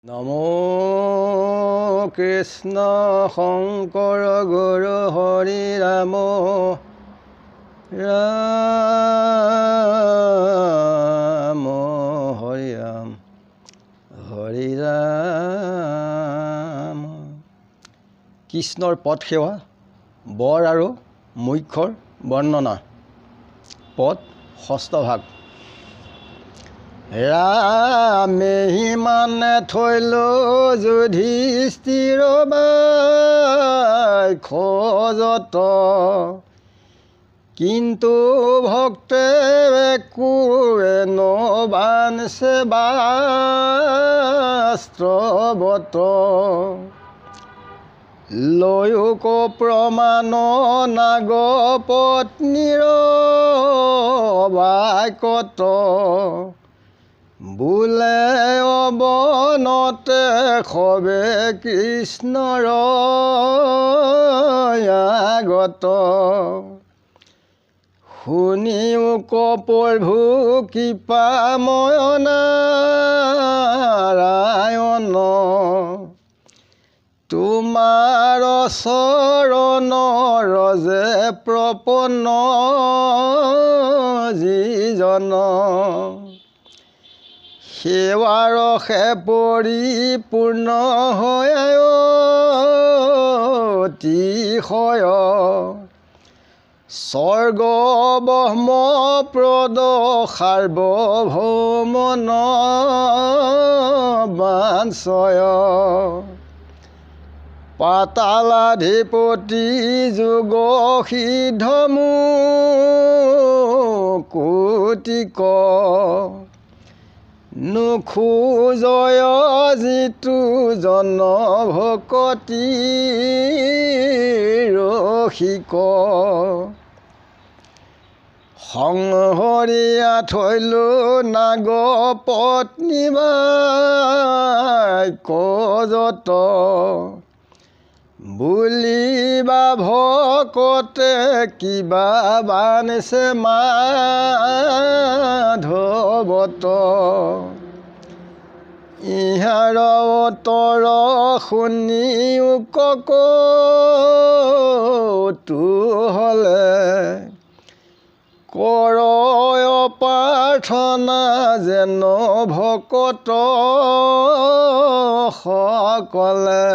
নমো কৃষ্ণ শংকৰ গুৰু হৰি ৰাম ৰাম হৰি ৰাম হৰি ৰাম। কৃষ্ণৰ পদ সেৱা বৰ আৰু মুখ্যৰ বৰ্ণনা। পদ ষষ্ঠ ভাগ। ৰামে সিমানে থৈলো যুধিষ্ঠিৰ খোজত, কিন্তু ভক্তে একোৱে নবাঞ্চে বাস্ত্ৰবত। লয়োক প্ৰমাণ নাগ পত্নীৰ বাক্যত, বোলে অৱনতে সবে কৃষ্ণৰ আগত। শুনিও কপ্ৰভু কৃপাময় নাৰায়ণ, তোমাৰ চৰণৰ যে প্ৰপন্ন যিজন। সেৱাৰসে পৰিপূৰ্ণ হৈ অতিশয়, স্বৰ্গ ব্ৰহ্ম প্ৰদ সাৰ্বভৌমন বাঞ্ছয়। পাতালাধিপতি যোগ সিদ্ধ মুকুতিক, নোখোজয় যিটো জন ভকতি ৰসিক। সংহৰিয়া থৈলো নাগ পত্নী বাক্যত, বুলিবা ভকতে কিবা বাঞ্চে মাধৱত। ইহাৰ উত্তৰ শুনিও কৌতূহলে, কৰয় প্ৰাৰ্থনা যেন ভকত সকলে।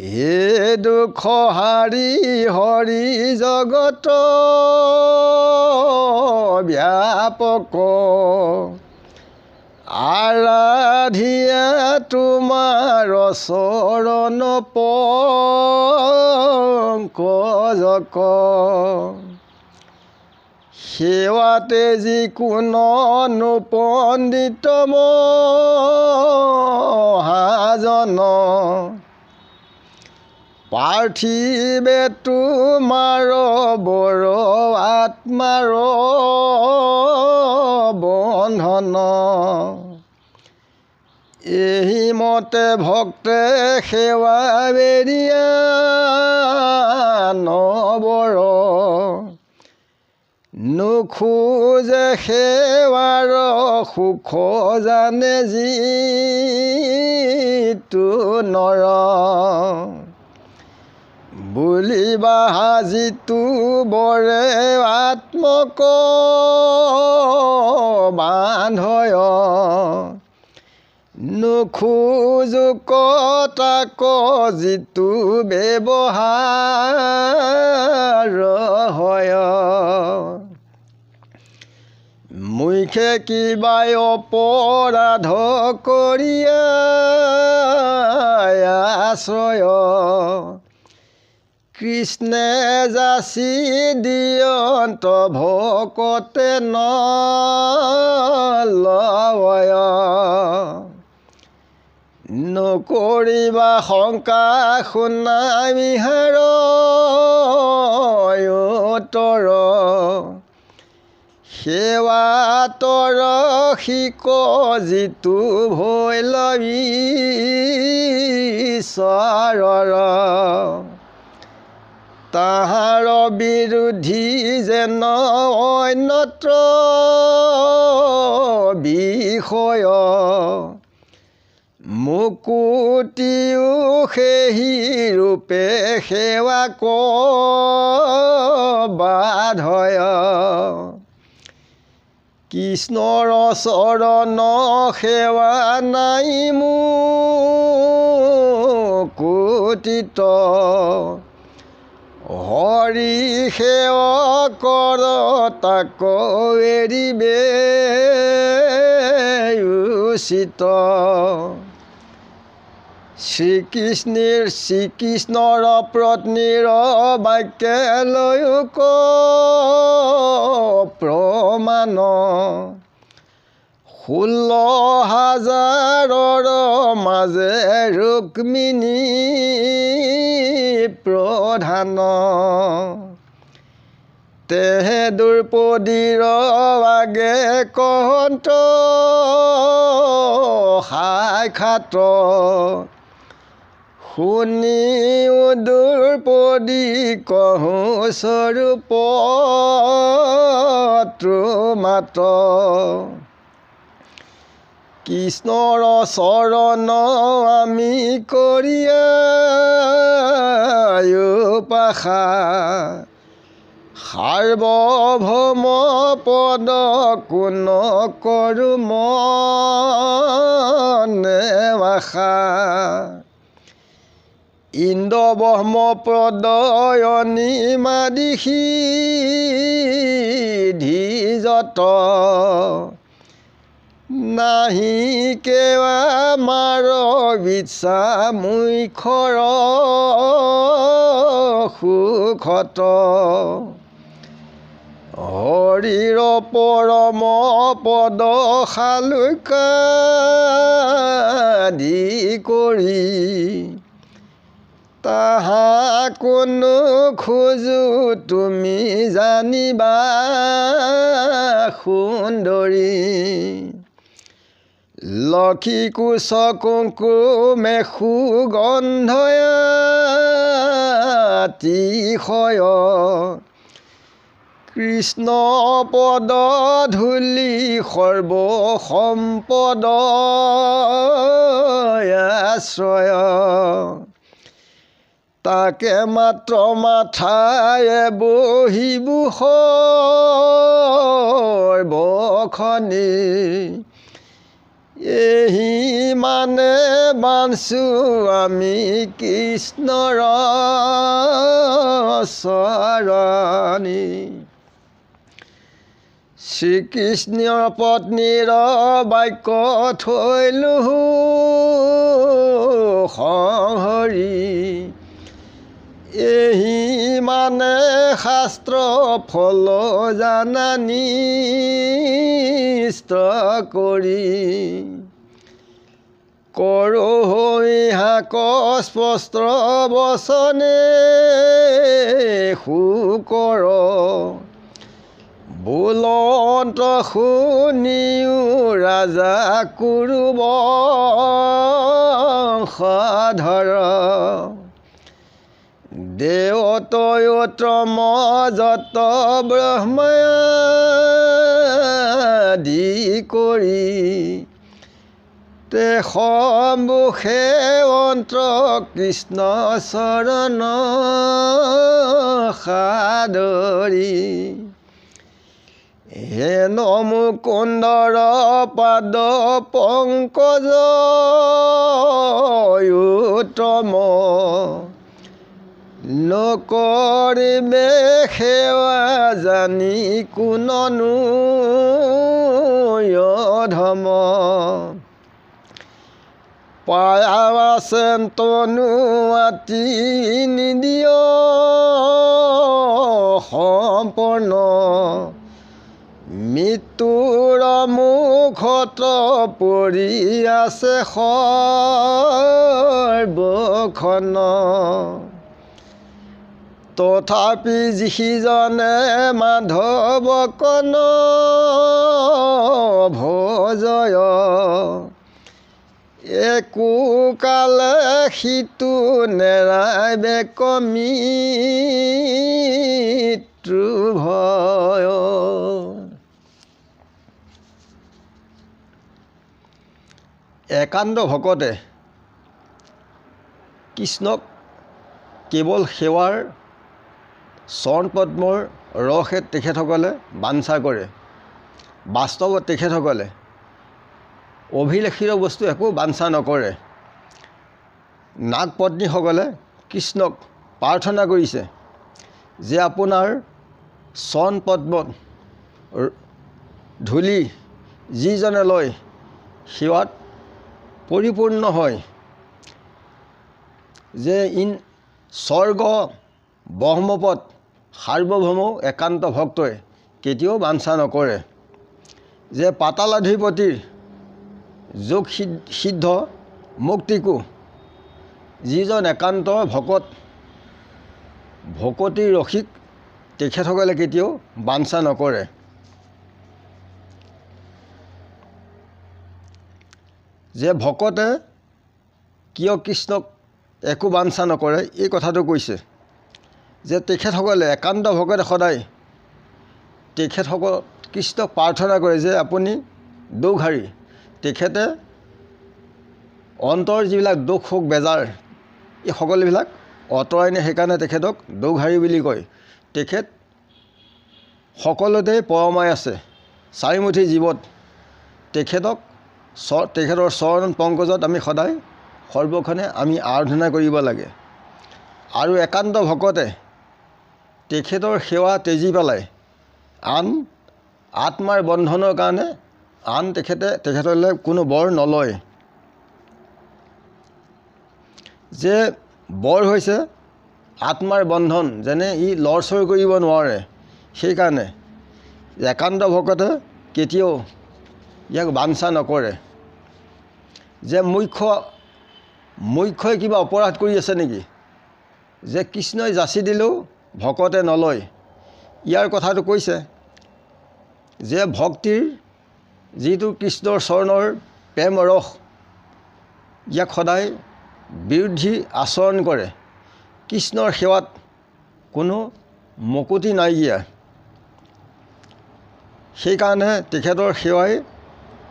হে দুখ হাৰি হৰি জগত ব্যাপক, আৰাধিয়া তোমাৰ চৰণ পংকজক। সেৱাতে যিকোনো নোপণ্ডিত মহাজন, পাৰ্থিৱে তোমাৰ বৰ আত্মাৰ বন্ধন। এই মতে ভক্তে সেৱা বেৰিয়া নবৰ, নোখোজে সেৱাৰ সুখ জানে যিটো নৰ। বুলিবা যিটো বৰে আত্মক বান্ধয়, নোখোজোক তাক যিটো ব্যৱহাৰ হয়। মুখে কিবাই অপৰাধ কৰিয়া আশ্ৰয়, কৃষ্ণে যাচি দিয়ন্ত ভকতে নলয়। নকৰিবা শংকা শুনা বিহাৰ উত্তৰ, সেৱাতৰ শিক যিটো ভৈল ঈশ্বৰৰ। তাহাৰ বিৰোধী যেন অন্যত্ৰ বিষয় মুকুতিও সেই ৰূপে সেৱা বাধয় কৃষ্ণৰ চৰণ সেৱা নাই মুকুতিত হৰি সেৱকৰ তাক এৰিবে উচিত শ্ৰীকৃষ্ণৰ পত্নীৰ বাক্যে লৈক প্ৰমাণ 16,000ৰ মাজে ৰুক্মিণী প্ৰধান তেহে দ্ৰৌপদীৰ আগে কহন্ত সাক্ষাৎ শুনিও দ্ৰৌপদী কহোঁ স্বৰূপ মাত কৃষ্ণৰ চৰণ আমি কৰিয়া উপাসা সাৰ্বভৌম পদ কোন কৰো মনে আশা ইন্দ্ৰ ব্ৰহ্ম প্ৰদয়নি মাদিশী ধীজত নাহি কেৱা মাৰ বিচ্ছা মুখৰ সুখত হৰিৰ পৰম পদ শালুকাদি কৰি তাহা কোনো খোজো তুমি জানিবা সুন্দৰী লক্ষী কুশ কুংকুমে সুগন্ধয়াতিশয় কৃষ্ণ পদ ধূলি সৰ্বসম্পদ আশ্ৰয় তাকে মাত্ৰ মাথায়ে বহিবু সৰ্বখনি এহি মানে বাঞ্চো আমি কৃষ্ণৰ চৰণী শ্ৰীকৃষ্ণৰ পত্নীৰ বাক্য থৈলো সংহৰি এহি মানে শাস্ত্ৰ ফল জানানি কৰি কৰোঁ ইহাক স্পষ্ট বচনে শুকৰ বুলন্ত শুনিও ৰাজা কুৰুব সাধৰ দেৱতয়োত্তম যত ব্ৰহ্মাদি কৰি তে সম্মুখে অন্ত কৃষ্ণ চৰণ সাদৰি হেন মুকুন্দৰ পাদ পংকজ উত্তম নকৰিবে সেৱা জানি কোননো অধম পায়াছেন তনু আতি নিদিয় সম্পন্ন মৃত্যুৰ মুখত পৰি আছে সৰ্বখন তথাপি যিজনে মাধৱকন ভজয় একো কালে সিটো নেৰাইবে মৃত্যু ভয়। একান্ত ভকতে কৃষ্ণক কেৱল সেৱাৰ চৰণ পদ্মৰ ৰসে তেখেতসকলে বাঞ্ছা কৰে। বাস্তৱত তেখেতসকলে অভিলাষিত বস্তু একো বাঞ্ছা নকৰে। নাগ পত্নীসকলে কৃষ্ণক প্ৰাৰ্থনা কৰিছে যে আপোনাৰ চৰণ পদ্মত ধূলি যিজনে লয় সেৱাত পৰিপূৰ্ণ হয়, যে স্বৰ্গ ব্ৰহ্মপদ সাৰ্বভৌম একান্ত ভক্তই কেতিয়াও বাঞ্ছা নকৰে। যে পাতালাধিপতিৰ যোগ সিদ্ধ মুক্তিকো যিজন একান্ত ভকতি ৰসিক তেখেতসকলে কেতিয়াও বাঞ্ছা নকৰে। যে ভকতে কিয় কৃষ্ণক একো বাঞ্ছা নকৰে এই কথাটো কৈছে। যে তেখেতসকলে একান্ত ভকতে সদায় তেখেতসকল কৃষ্ণক প্ৰাৰ্থনা কৰে যে আপুনি দুখহাৰী। তেখেতে অন্তৰ যিবিলাক দুখ শোক বেজাৰ এই সকলোবিলাক আঁতৰাই নিয়ে, সেইকাৰণে তেখেতক দুখহাৰী বুলি কয়। তেখেত সকলোতে পৰমাই আছে, চাৰিমুঠি জীৱত তেখেতৰ চৰণ পংকজত আমি সদায় সৰ্বক্ষণে আমি আৰাধনা কৰিব লাগে। আৰু একান্ত ভকতে তেখেতৰ সেৱা তেজি পেলাই আন আত্মাৰ বন্ধনৰ কাৰণে তেখেতলৈ কোনো বৰ নলয়। যে বৰ হৈছে আত্মাৰ বন্ধন, যেনে ই লৰচৰ কৰিব নোৱাৰে। সেইকাৰণে একান্ত ভকতে কেতিয়াও ইয়াক বাঞ্ছা নকৰে। যে মুখ্যই কিবা অপৰাধ কৰি আছে নেকি, যে কৃষ্ণই যাচি দিলেও ভকতে নলয়। ইয়াৰ কথাটো কৈছে যে ভক্তিৰ যিটো কৃষ্ণৰ চৰণৰ প্ৰেম ৰস, ইয়াক সদায় বিৰোধী আচৰণ কৰে। কৃষ্ণৰ সেৱাত কোনো মকুটি নাইকিয়া। সেইকাৰণে তেখেতৰ সেৱাই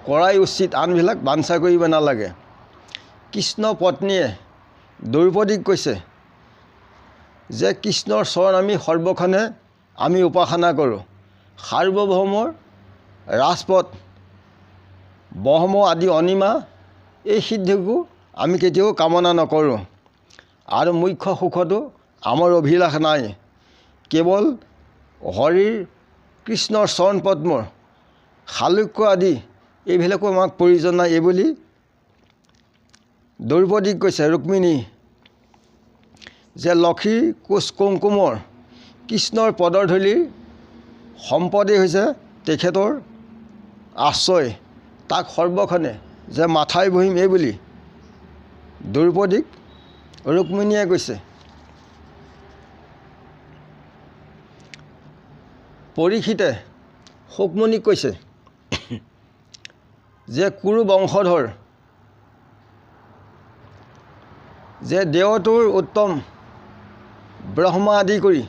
কৰাই উচিত, আনবিলাক বাঞ্ছা কৰিব নালাগে। কৃষ্ণ পত্নীয়ে দ্ৰৌপদীক কৈছে যে কৃষ্ণৰ চৰণ আমি সৰ্বক্ষণে আমি উপাসনা কৰোঁ। সাৰ্বভৌমৰ ৰাজপথ ব্ৰহ্ম আদি অনিমা এই সিদ্ধিকো আমি কেতিয়াও কামনা নকৰোঁ। আৰু মুখ্য সুখতো আমাৰ অভিলাষ নাই। কেৱল হৰিৰ কৃষ্ণৰ চৰণ পদ্মৰ শালুক্য আদি এইবিলাকো আমাক প্ৰয়োজন নাই, এইবুলি দ্ৰৌপদীক কৈছে ৰুক্মিণী। যে লক্ষীৰ কোচ কুংকুমৰ কৃষ্ণৰ পদধূলিৰ সম্পদেই হৈছে তেখেতৰ আশ্ৰয়, তাক সৰ্বক্ষণে যে মাথাই বহিম এইবুলি দ্ৰৌপদীক ৰুক্মিণীয়ে কৈছে। পৰীক্ষিতে শুকমুনিক কৈছে যে কুৰু বংশধৰ, যে দেৱটোৰ উত্তম ব্ৰহ্মা আদি কৰি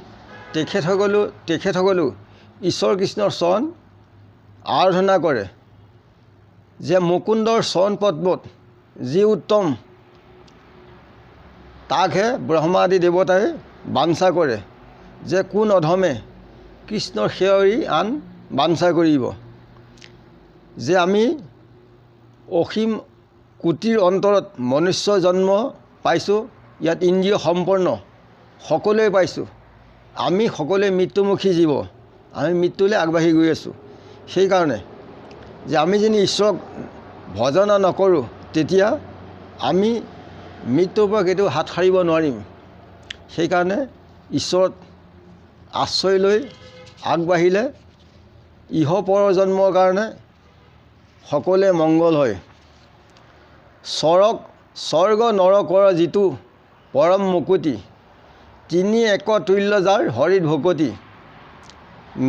তেখেতসকলেও ঈশ্বৰ কৃষ্ণৰ চৰণ আৰাধনা কৰে। যে মুকুন্দৰ চৰণ পদ্মত যি উত্তম তাকহে ব্ৰহ্মা আদি দেৱতাই বাঞ্ছা কৰে। যে কোন অধমে কৃষ্ণৰ সেৱা এৰি আন বাঞ্ছা কৰিব। যে আমি অসীম কোটিৰ অন্তৰত মনুষ্য জন্ম পাইছোঁ, ইয়াত ইন্দ্ৰিয় সম্পন্ন সকলোৱে পাইছোঁ। আমি সকলোৱে মৃত্যুমুখী জীৱ, আমি মৃত্যুলৈ আগবাঢ়ি গৈ আছোঁ। সেইকাৰণে যে আমি যদি ঈশ্বৰক ভজনা নকৰোঁ তেতিয়া আমি মৃত্যুৰ পৰা কেতিয়াও হাত সাৰিব নোৱাৰিম। সেইকাৰণে ঈশ্বৰত আশ্ৰয় লৈ আগবাঢ়িলে ইহ পৰ জন্মৰ কাৰণে সকলোৱে মংগল হয়। স্বৰ্গ নৰকৰ যিটো পৰম মুকুতি, তিনি এক তুল্য যাৰ হৰিত ভকতি।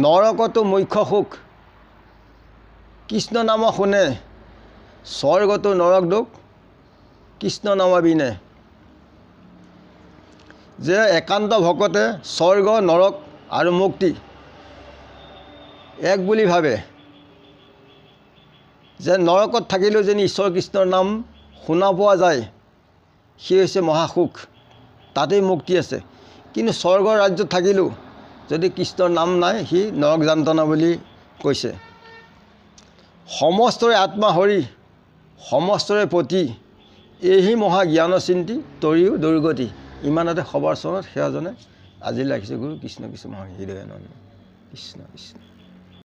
নৰকতো মুখ্য সুখ কৃষ্ণ নাম শুনে, স্বৰ্গতো নৰক দুখ কৃষ্ণ নাম বিনে। যে একান্ত ভকতে স্বৰ্গ নৰক আৰু মুক্তি এক বুলি ভাবে। যে নৰকত থাকিলেও যেন ঈশ্বৰ কৃষ্ণৰ নাম শুনা পোৱা যায়, সি হৈছে মহাসুখ, তাতেই মুক্তি আছে। কিন্তু স্বৰ্গৰ ৰাজ্যত থাকিলেও যদি কৃষ্ণৰ নাম নাই, সি নৰক যান্ত্ৰণা বুলি কৈছে। সমস্তৰে আত্মা হৰি, সমস্তৰে পতি, এইহি মহা জ্ঞান চিন্তি তৰিও দুৰ্গতি। ইমানতে সবৰ চৰণত সেৱাজনে আজি ৰাখিছোঁ। গুৰু কৃষ্ণ কৃষ্ণ মহা হৃদয়ানন্দ। কৃষ্ণ কৃষ্ণ।